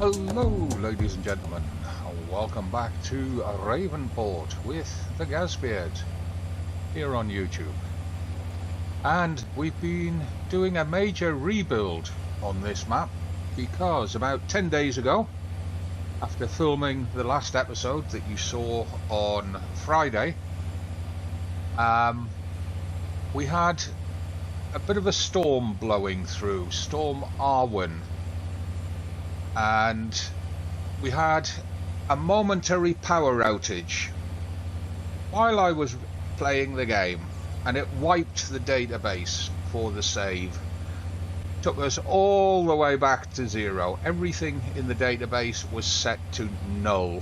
Hello, ladies and gentlemen. Welcome back to Ravenport with the Gazbeard here on YouTube. And we've been doing a major rebuild on this map because about 10 days ago, after filming the last episode that you saw on Friday, we had a bit of a storm blowing through, Storm Arwen. And we had a momentary power outage while I was playing the game, and it wiped the database for the save. Took us all the way back to zero. Everything in the database was set to null,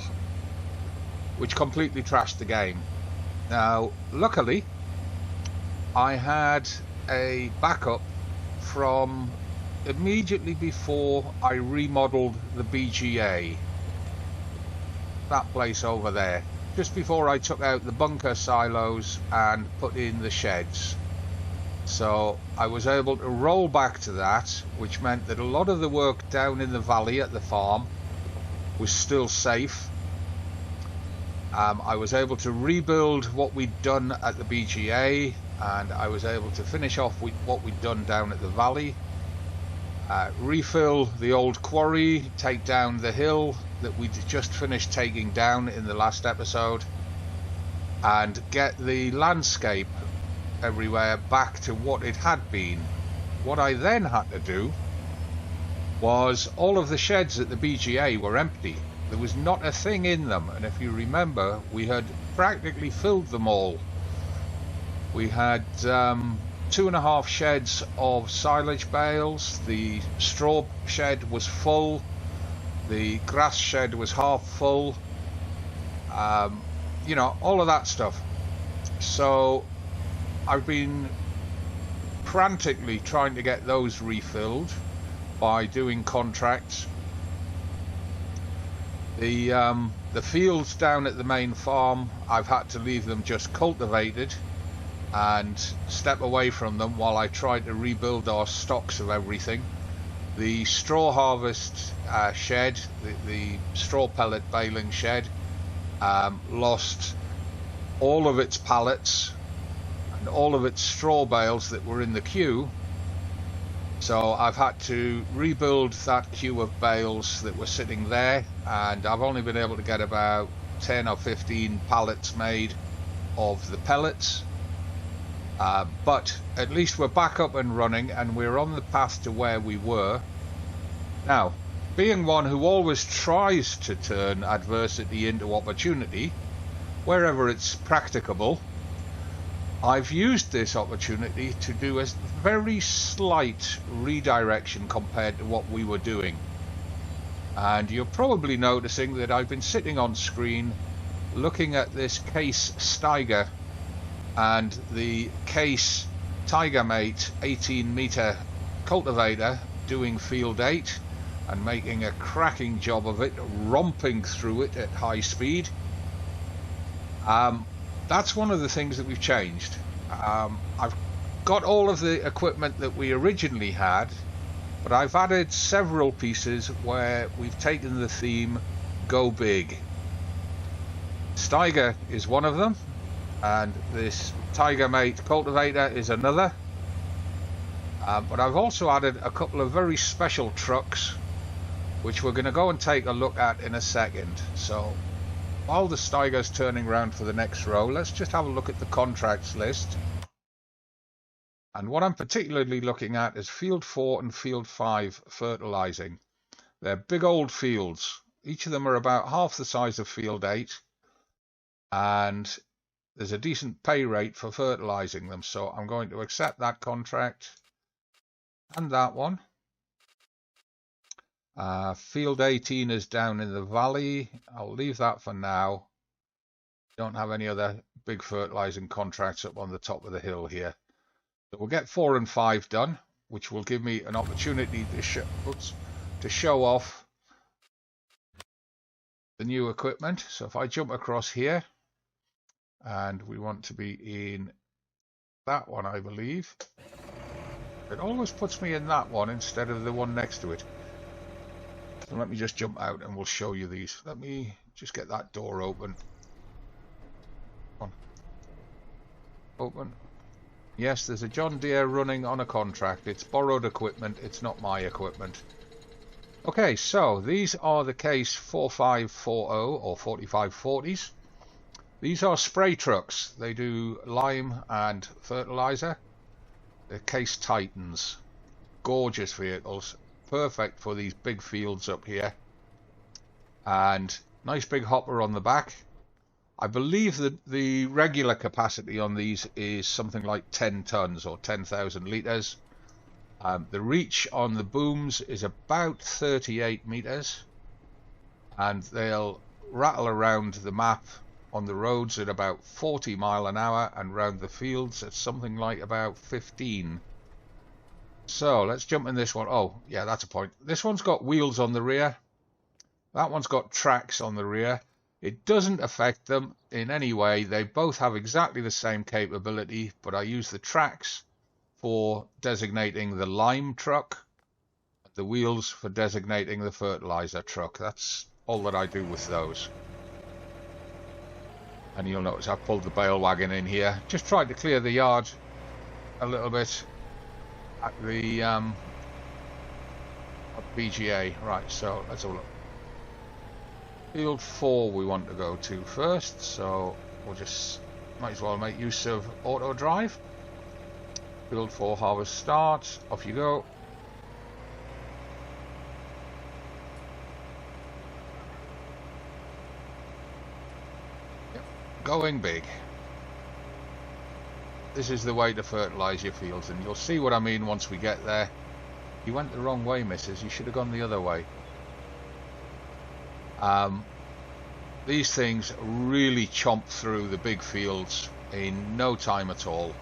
which completely trashed the game. Now, luckily, I had a backup from immediately before I remodeled the BGA, that place over there, just before I took out the bunker silos and put in the sheds. So I was able to roll back to that, which meant that a lot of the work down in the valley at the farm was still safe. I was able to rebuild what we'd done at the BGA, and I was able to finish off with what we'd done down at the valley. Refill the old quarry, take down the hill that we'd just finished taking down in the last episode, and get the landscape everywhere back to what it had been. What I then had to do was all of the sheds at the BGA were empty. There was not a thing in them, and if you remember, we had practically filled them all. We had 2.5 sheds of silage bales, the straw shed was full, the grass shed was half full, you know, all of that stuff. So I've been frantically trying to get those refilled by doing contracts. The fields down at the main farm, I've had to leave them just cultivated and step away from them while I try to rebuild our stocks of everything. The straw harvest shed, the straw pellet baling shed, lost all of its pallets and all of its straw bales that were in the queue. So I've had to rebuild that queue of bales that were sitting there, and I've only been able to get about 10 or 15 pallets made of the pellets. But at least we're back up and running, and we're on the path to where we were. Now, being one who always tries to turn adversity into opportunity, wherever it's practicable, I've used this opportunity to do a very slight redirection compared to what we were doing. And you're probably noticing that I've been sitting on screen looking at this Case Steiger and the Case Tigermate 18-meter cultivator doing field 8 and making a cracking job of it, romping through it at high speed. That's one of the things that we've changed. I've got all of the equipment that we originally had, but I've added several pieces where we've taken the theme Go Big. Steiger is one of them, and this Tigermate cultivator is another. But I've also added a couple of very special trucks, which we're going to go and take a look at in a second. So while the Steiger's turning around for the next row, let's just have a look at the contracts list. And what I'm particularly looking at is Field 4 and Field 5 fertilizing. They're big old fields. Each of them are about half the size of Field 8. And there's a decent pay rate for fertilizing them, so I'm going to accept that contract and that one. Field 18 is down in the valley. I'll leave that for now. Don't have any other big fertilizing contracts up on the top of the hill here. So we'll get 4 and 5 done, which will give me an opportunity to show off the new equipment. So if I jump across here, and we want to be in that one, I believe. It always puts me in that one instead of the one next to it. So let me just jump out and we'll show you these. Let me just get that door open. Come on. Open. Yes, there's a John Deere running on a contract. It's borrowed equipment. It's not my equipment. Okay, so these are the case 4540 or 4540s. These are spray trucks. They do lime and fertilizer. They're Case Titans. Gorgeous vehicles. Perfect for these big fields up here. And nice big hopper on the back. I believe that the regular capacity on these is something like 10 tons or 10,000 litres. The reach on the booms is about 38 metres. And they'll rattle around the map on the roads at about 40 mile an hour and round the fields at something like about 15. So let's jump in this one. Oh, yeah, that's a point. This one's got wheels on the rear. That one's got tracks on the rear. It doesn't affect them in any way. They both have exactly the same capability, but I use the tracks for designating the lime truck, the wheels for designating the fertilizer truck. That's all that I do with those. And you'll notice I've pulled the bale wagon in here. Just tried to clear the yard a little bit at the BGA. Right, so let's have a look. Field 4 we want to go to first, so we'll just might as well make use of auto drive. Field 4 harvest start, off you go. Yep. Going big. This is the way to fertilise your fields, and you'll see what I mean once we get there. You went the wrong way, missus. You should have gone the other way. These things really chomp through the big fields in no time at all.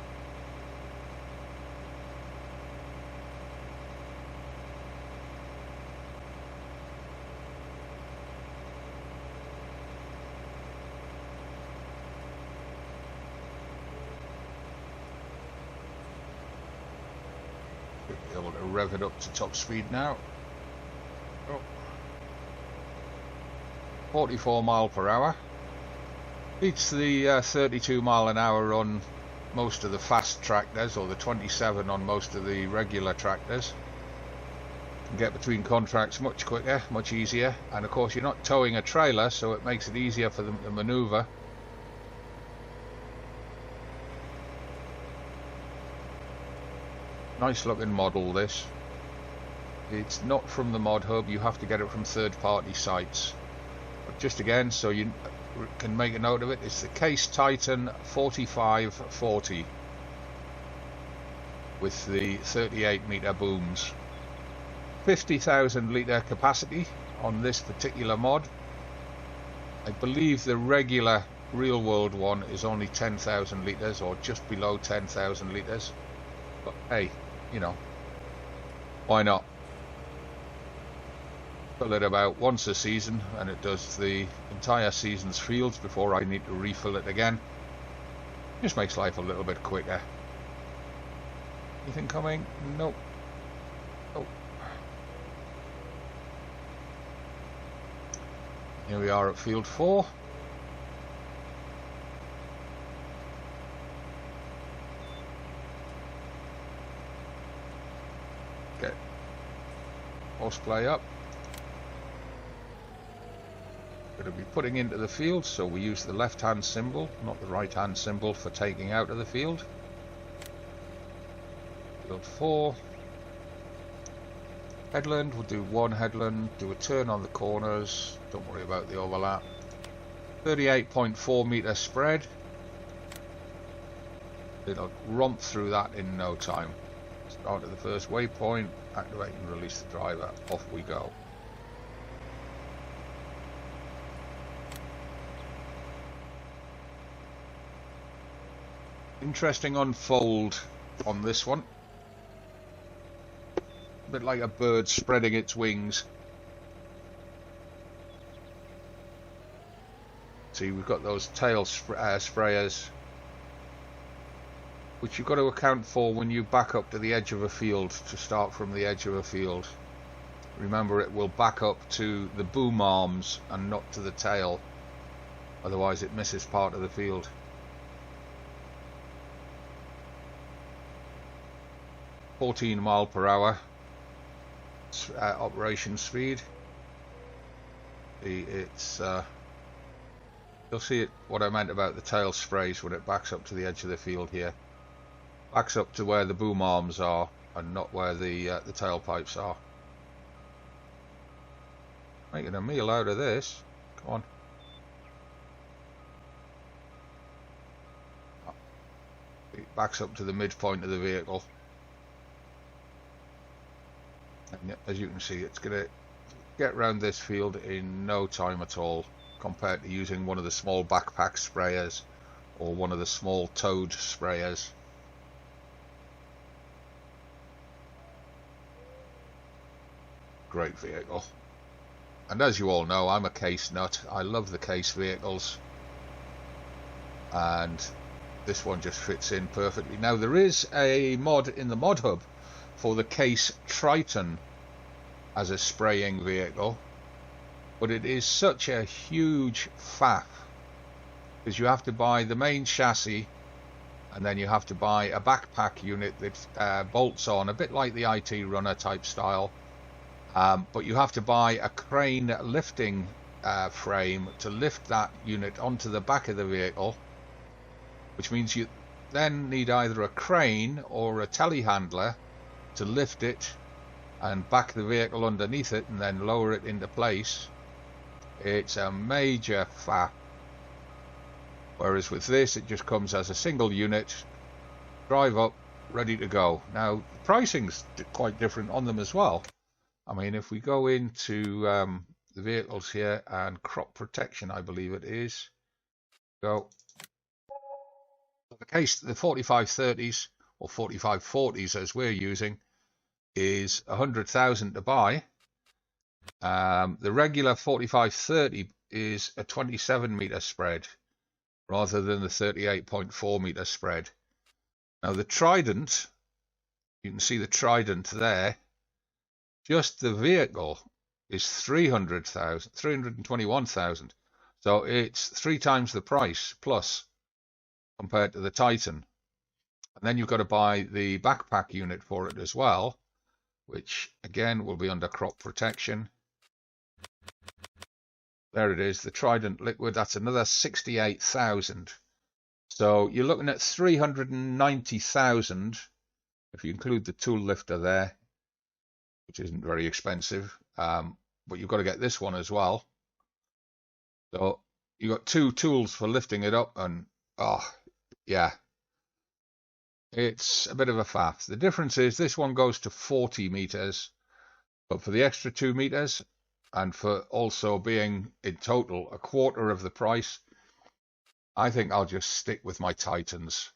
Should be able to rev it up to top speed now. Oh. 44 mile per hour. Beats the 32 mile an hour on most of the fast tractors, or the 27 on most of the regular tractors. Can get between contracts much quicker, much easier, and of course you're not towing a trailer, so it makes it easier for them to maneuver. Nice looking model, this. It's not from the mod hub, you have to get it from third-party sites. But just again, so you can make a note of it, it's the Case Titan 4540 with the 38 meter booms. 50,000 litre capacity on this particular mod. I believe the regular real world one is only 10,000 litres or just below 10,000 litres. But hey, you know, why not? Fill it about once a season and it does the entire season's fields before I need to refill it again. Just makes life a little bit quicker. Anything coming? Nope. Oh. Here we are at field 4. Get horseplay up. Going to be putting into the field, so we use the left hand symbol, not the right hand symbol, for taking out of the field. Field 4. Headland, we'll do one headland, do a turn on the corners, don't worry about the overlap. 38.4 meter spread. It'll romp through that in no time. Start at the first waypoint, activate and release the driver, off we go. Interesting unfold on this one. A bit like a bird spreading its wings. See, we've got those tail sprayers, which you've got to account for when you back up to the edge of a field, to start from the edge of a field. remember it will back up to the boom arms and not to the tail, otherwise it misses part of the field. .14 mile per hour operation speed. It's you'll see it, what I meant about the tail sprays when it backs up to the edge of the field here. Backs up to where the boom arms are and not where the tailpipes are. Making a meal out of this. Come on. It backs up to the midpoint of the vehicle. And as you can see, it's going to get around this field in no time at all, compared to using one of the small backpack sprayers or one of the small towed sprayers. Great vehicle. And as you all know, I'm a case nut. I love the case vehicles, and this one just fits in perfectly. Now there is a mod in the mod hub for the case Triton as a spraying vehicle, but it is such a huge faff because you have to buy the main chassis and then you have to buy a backpack unit that bolts on, a bit like the IT Runner type style, but you have to buy a crane lifting frame to lift that unit onto the back of the vehicle, which means you then need either a crane or a telehandler to lift it and back the vehicle underneath it and then lower it into place. It's a major faff. Whereas with this, it just comes as a single unit, drive up, ready to go. Now, the pricing's quite different on them as well. I mean, if we go into the vehicles here and crop protection, I believe it is. Go. The case, the 4530s or 4540s as we're using, is 100,000 to buy. The regular 4530 is a 27 meter spread rather than the 38.4 meter spread. Now the Trident, you can see the Trident there, just the vehicle is 321,000. So it's 3 times the price plus compared to the Titan. And then you've got to buy the backpack unit for it as well, which again will be under crop protection. There it is, the Trident Liquid, that's another 68,000. So you're looking at 390,000 if you include the tool lifter there, which isn't very expensive, but you've got to get this one as well. So you've got 2 tools for lifting it up, and oh yeah, it's a bit of a faff. The difference is this one goes to 40 meters, but for the extra 2 meters and for also being in total a quarter of the price, I think I'll just stick with my Titans.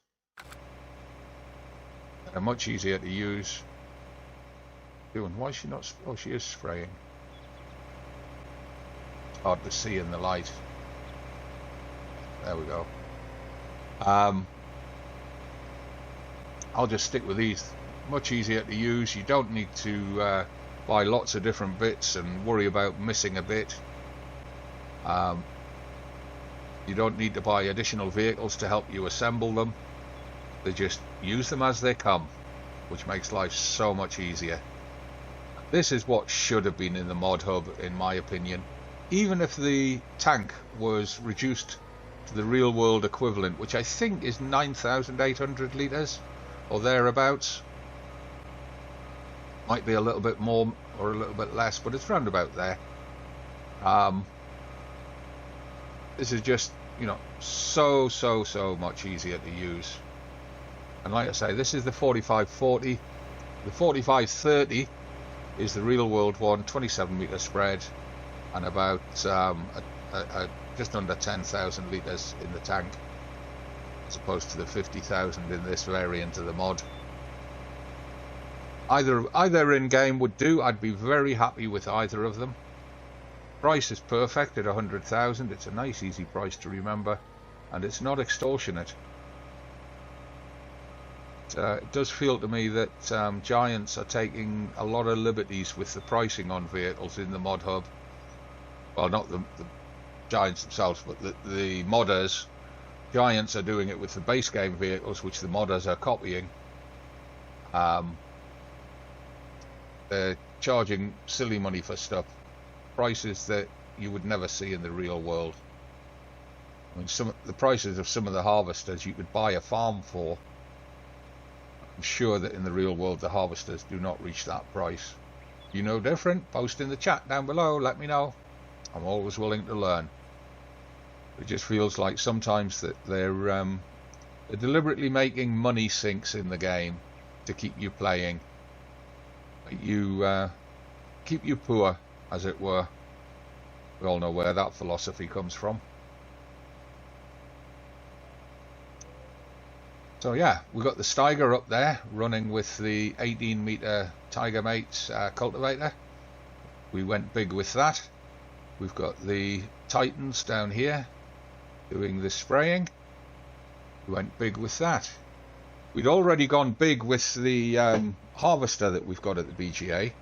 They're much easier to use. Why is she not? Oh, she is spraying. It's hard to see in the light. There we go. I'll just stick with these. Much easier to use. You don't need to buy lots of different bits and worry about missing a bit. You don't need to buy additional vehicles to help you assemble them. They just use them as they come, which makes life so much easier. This is what should have been in the mod hub, in my opinion. Even if the tank was reduced to the real world equivalent, which I think is 9,800 litres or thereabouts. Might be a little bit more or a little bit less, but it's round about there. This is just, you know, so much easier to use. And like I say, this is the 4540. The 4530 is the real world one, 27 meter spread, and about just under 10,000 litres in the tank, as opposed to the 50,000 in this variant of the mod. Either in game would do. I'd be very happy with either of them. Price is perfect at 100,000. It's a nice easy price to remember, and it's not extortionate. it does feel to me that Giants are taking a lot of liberties with the pricing on vehicles in the mod hub. Well, not the Giants themselves, but the modders. Giants are doing it with the base game vehicles, which the modders are copying. They're charging silly money for stuff, prices that you would never see in the real world. I mean, the prices of some of the harvesters you could buy a farm for. I'm sure that in the real world the harvesters do not reach that price. You know different? Post in the chat down below, let me know. I'm always willing to learn. It just feels like sometimes that they're deliberately making money sinks in the game to keep you playing. Keep you poor, as it were. We all know where that philosophy comes from. So yeah, we've got the Steiger up there running with the 18-meter Tiger Mate cultivator. We went big with that. We've got the Titans down here doing the spraying. We went big with that. We'd already gone big with the harvester that we've got at the BGA,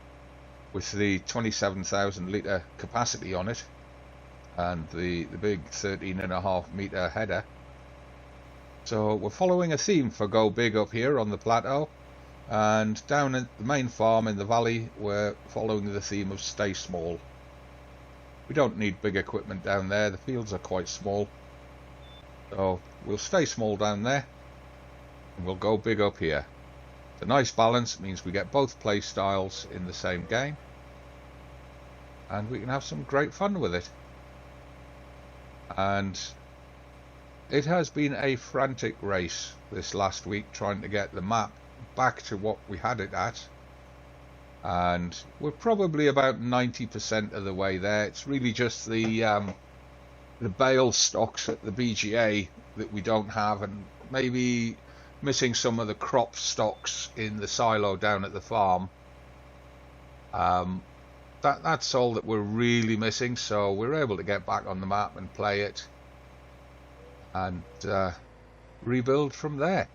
with the 27,000 litre capacity on it, and the big 13.5 metre header. So we're following a theme for go big up here on the plateau, and down at the main farm in the valley we're following the theme of stay small. We don't need big equipment down there, the fields are quite small, so we'll stay small down there and we'll go big up here. The nice balance means we get both play styles in the same game, and we can have some great fun with it. And it has been a frantic race this last week trying to get the map back to what we had it at, and we're probably about 90% of the way there. It's really just the bale stocks at the BGA that we don't have, and maybe missing some of the crop stocks in the silo down at the farm. That's all that we're really missing, so we're able to get back on the map and play it and rebuild from there.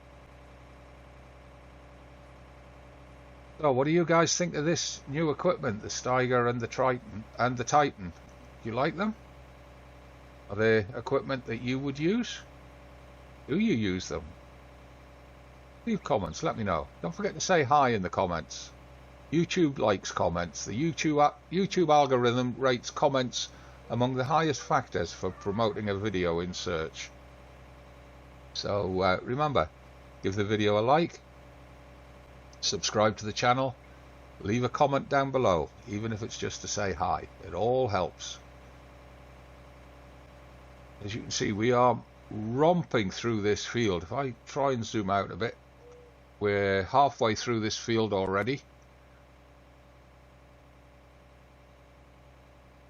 So what do you guys think of this new equipment, the Steiger and the Triton and the Titan? Do you like them? Are they equipment that you would use? Do you use them? Leave comments, let me know. Don't forget to say hi in the comments. YouTube likes comments. The YouTube algorithm rates comments among the highest factors for promoting a video in search. So remember, give the video a like, subscribe to the channel, leave a comment down below, even if it's just to say hi. It all helps. As you can see, we are romping through this field. If I try and zoom out a bit, we're halfway through this field already.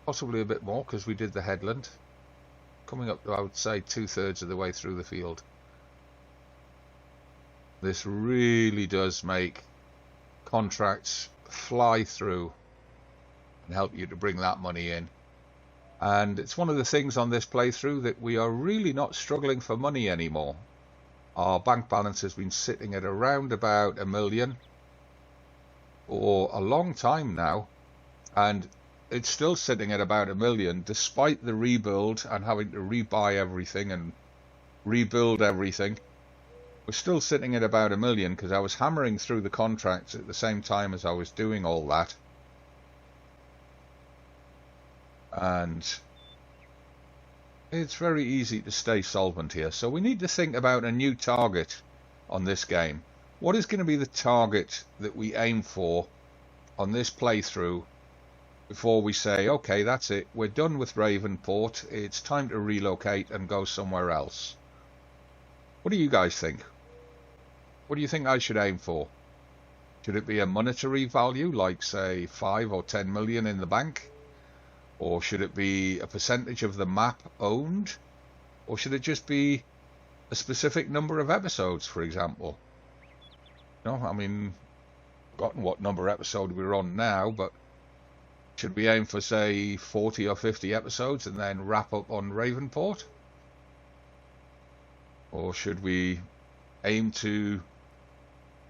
Possibly a bit more because we did the headland. Coming up to, I would say, 2/3 of the way through the field. This really does make contracts fly through and help you to bring that money in. And it's one of the things on this playthrough that we are really not struggling for money anymore. Our bank balance has been sitting at around about $1 million for a long time now, and it's still sitting at about $1 million despite the rebuild and having to rebuy everything and rebuild everything. We're still sitting at about $1 million because I was hammering through the contracts at the same time as I was doing all that. And it's very easy to stay solvent here. So we need to think about a new target on this game. What is going to be the target that we aim for on this playthrough before we say, okay, that's it, we're done with Ravenport, it's time to relocate and go somewhere else? What do you guys think? What do you think I should aim for? Should it be a monetary value, like say 5 or 10 million in the bank? Or should it be a percentage of the map owned? Or should it just be a specific number of episodes, for example? No, I mean, I've forgotten what number episode we're on now, but should we aim for, say, 40 or 50 episodes and then wrap up on Ravenport? Or should we aim to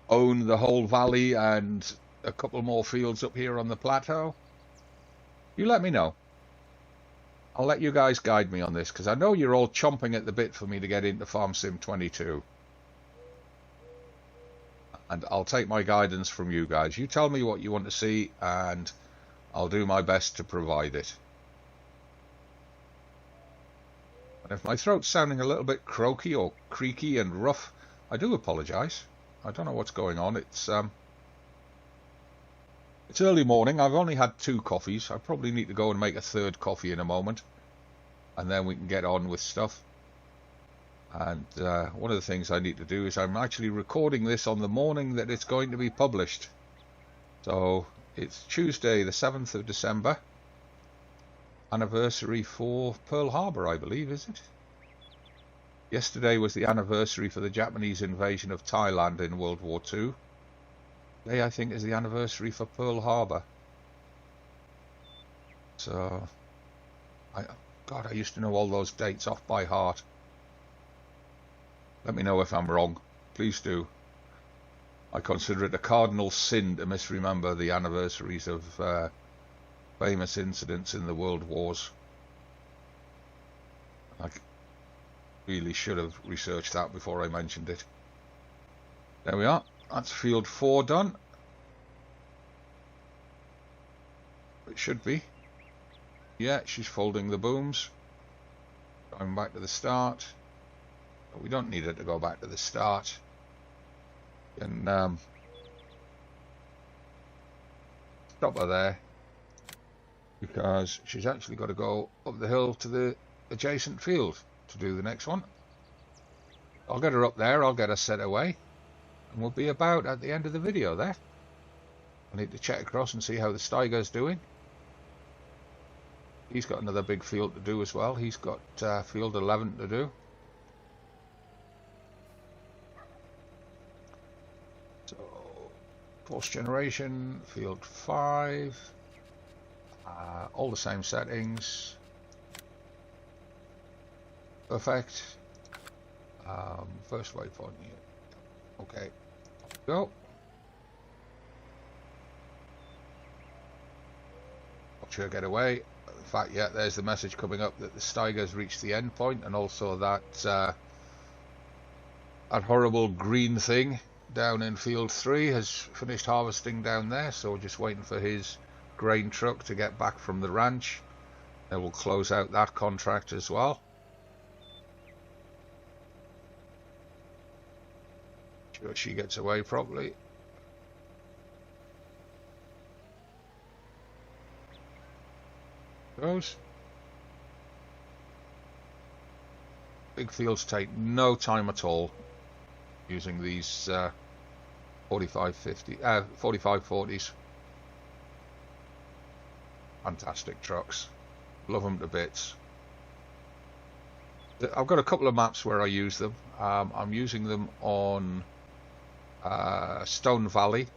own the whole valley and a couple more fields up here on the plateau, you let me know. I'll let you guys guide me on this, because I know you're all chomping at the bit for me to get into Farm Sim 22. And I'll take my guidance from you guys. You tell me what you want to see, and I'll do my best to provide it. And if my throat's sounding a little bit croaky or creaky and rough, I do apologise. I don't know what's going on. It's early morning. I've only had 2 coffees. I probably need to go and make a 3rd coffee in a moment, and then we can get on with stuff. And one of the things I need to do is I'm actually recording this on the morning that it's going to be published. So it's Tuesday the 7th of December. Anniversary for Pearl Harbor, I believe, is it? Yesterday was the anniversary for the Japanese invasion of Thailand in World War II. Today, I think, is the anniversary for Pearl Harbor. So, God, I used to know all those dates off by heart. Let me know if I'm wrong. Please do. I consider it a cardinal sin to misremember the anniversaries of famous incidents in the world wars. I really should have researched that before I mentioned it. There we are. That's field 4 done. It should be. Yeah, she's folding the booms. Going back to the start. But we don't need her to go back to the start. And stop her there, because she's actually got to go up the hill to the adjacent field to do the next one. I'll get her up there, I'll get her set away, and we'll be about at the end of the video there. I need to check across and see how the Steiger's doing. He's got another big field to do as well. He's got field 11 to do. So, force generation, field 5. All the same settings. Perfect. First waypoint here. Okay. Go. Watch her get away. In fact, yeah, there's the message coming up that the Steiger's reached the end point, and also that that horrible green thing down in field 3 has finished harvesting down there, so we're just waiting for his grain truck to get back from the ranch. Then we'll close out that contract as well. Sure she gets away properly. Goes. Big fields take no time at all using these 4540s. Fantastic trucks. Love them to bits. I've got a couple of maps where I use them. I'm using them on Stone Valley.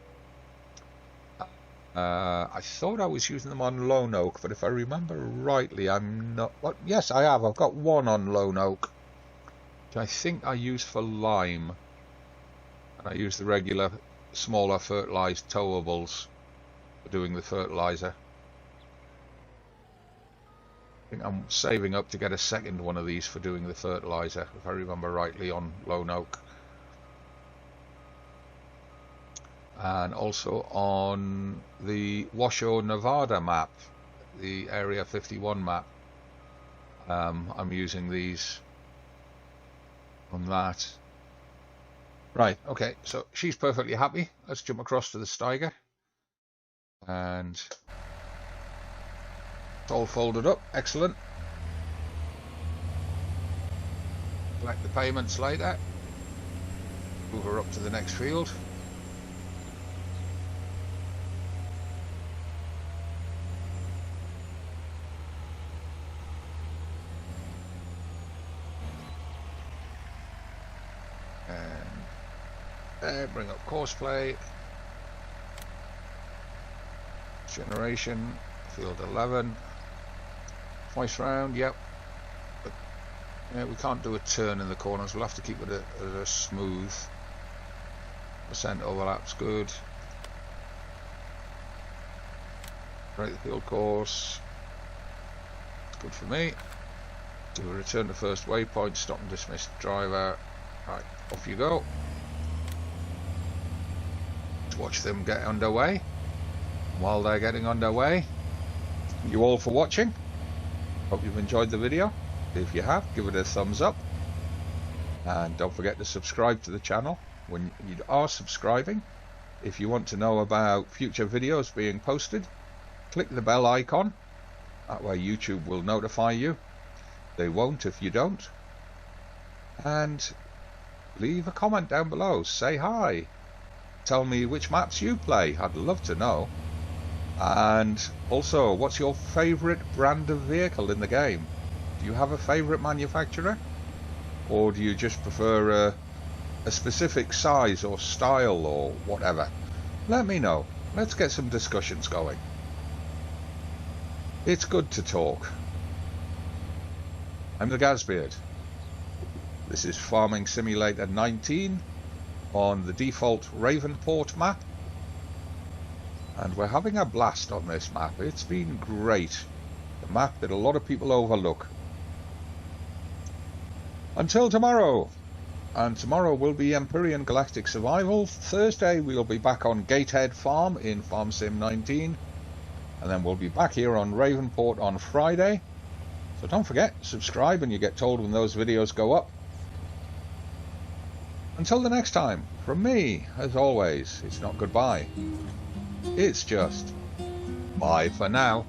I thought I was using them on Lone Oak, but if I remember rightly, I'm not. Well, yes, I have. I've got one on Lone Oak, which I think I use for lime. And I use the regular, smaller fertilised towables for doing the fertiliser. I think I'm saving up to get a second one of these for doing the fertiliser, if I remember rightly, on Lone Oak. And also on the Washoe, Nevada map, the Area 51 map. I'm using these on that. Right, okay, so she's perfectly happy. Let's jump across to the Steiger. And it's all folded up, excellent. Collect the payments later. Move her up to the next field. Bring up courseplay, generation, field 11, twice round, yep. But yeah, we can't do a turn in the corners, we'll have to keep it at a smooth. percent overlap's good. Right, the field course. Good for me. Do a return to first waypoint, stop and dismiss driver. Right, off you go. Let's watch them get underway. While they're getting underway, thank you all for watching. Hope you've enjoyed the video. If you have, give it a thumbs up. And don't forget to subscribe to the channel when you are subscribing. If you want to know about future videos being posted, click the bell icon. That way YouTube will notify you. They won't if you don't. And leave a comment down below. Say hi. Tell me which maps you play. I'd love to know. And also, what's your favourite brand of vehicle in the game? Do you have a favourite manufacturer? Or do you just prefer a specific size or style or whatever? Let me know. Let's get some discussions going. It's good to talk. I'm the Gazbeard. This is Farming Simulator 19 on the default Ravenport map. And we're having a blast on this map. It's been great. A map that a lot of people overlook. Until tomorrow. And tomorrow will be Empyrean Galactic Survival. Thursday we'll be back on Gatehead Farm in Farm Sim 19. And then we'll be back here on Ravenport on Friday. So don't forget, subscribe and you get told when those videos go up. Until the next time, from me, as always, it's not goodbye. It's just bye for now.